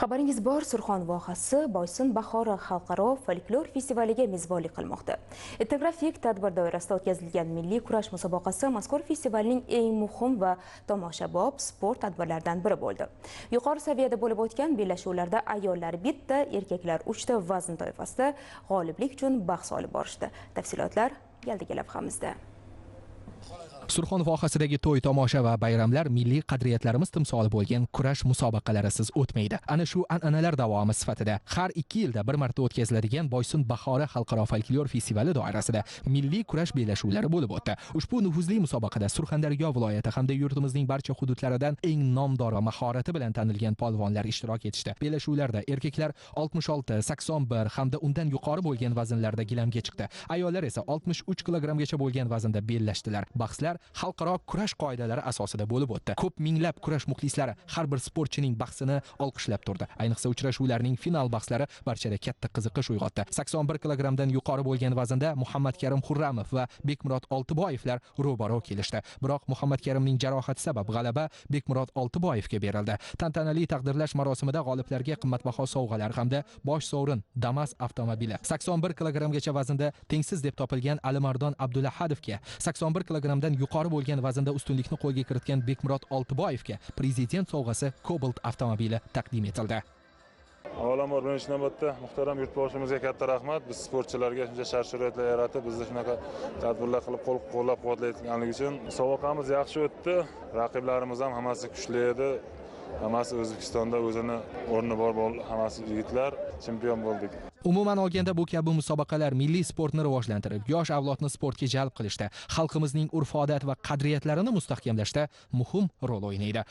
Xabaringiz bor, Surxon vohasi Boysun bahori xalqaro folklor festivaliga mezbonlik qilmoqda. Etnografik tadbir doirasida o'tkazilgan milliy kurash musobaqasi mazkur festivalning eng muhim va tomoshabob sport tadbirlaridan biri bo'ldi. Yuqori saviyada bo'lib o'tgan bellashuvlarda ayollar bitta, erkaklar 3 ta vazn toifasida g'oliblik uchun bahs olib borishdi. Tafsilotlar yaldiga lavhamizda. Surxon vohasidagi to'y, tomosha va bayramlar milliy qadriyatlarimiz timsoli bo'lgan kurash musobaqalarisiz o'tmaydi. Ana shu an'analar davomi sifatida har 2 yilda bir marta o'tkaziladigan Boysun bahori xalqaro folklor festivali doirasida milliy kurash bellashuvlari bo'lib o'tdi. Ushbu nufuzli musobaqada Surxondaryo viloyati hamda yurtimizning barcha hududlaridan eng nomdor va mahorati bilan tanilgan polvonlar ishtirok etishdi. Bellashuvlarda erkaklar 66, 81 hamda undan yuqori bo'lgan vaznlarda gilamga chiqdi. Ayollar esa 63 kilogrammgacha bo'lgan vaznda bellashdilar. Bahslar xalqaro kurash qoidalari asosida bo'lib o'tdi. Ko'p minglab kurash muxlislari har bir sportchining bahsini olqishlab turdi. Ayniqsa uchrashuvlarning final bahslari barchada katta qiziqish uyg'otdi. 81 kilogrammdan yuqori bo'lgan vaznda Muhammad Karim Xurramov va Bekmurod Oltiboyevlar ro'baro kelishdi. Biroq Muhammad Karimning jarohati sabab g'alaba Bekmurod Oltiboyevga berildi. Tantanali taqdirlash marosimida g'oliblarga qimmatbaho sovg'alar hamda bosh sovrin Damas avtomobili, 81 kilogrammgacha vaznda tengsiz deb topilgan Alimardon Abdulahadovga, 81 kilogrammdan yuqori bo'lgan vaznda ustunlikni qo'lga kiritgan Bekmurod Oltiboyevga prezident sovg'asi Cobalt avtomobili taqdim etildi. Avvalambor birinchi navbatda muhtaram yurtboshimizga katta rahmat. Biz sportchilarga shuncha shart-sharoitlar yaratib, bizni shunaqa tadbirlar qilib qo'llab-quvvatlayotganligi uchun musobaqamiz yaxshi o'tdi. Raqiblarimiz ham hammasi kuchli edi. Hammasi O'zbekistonda o'zini o'rni bor hammasi yigitlar, chempion bo'ldik. Umuman olganda bu kabi musobaqalar milliy sportni rivojlantirib, yosh avlodni sportga jalb qilishda, xalqimizning urf-odat va qadriyatlarini mustahkamlashda muhim rol o'ynaydi.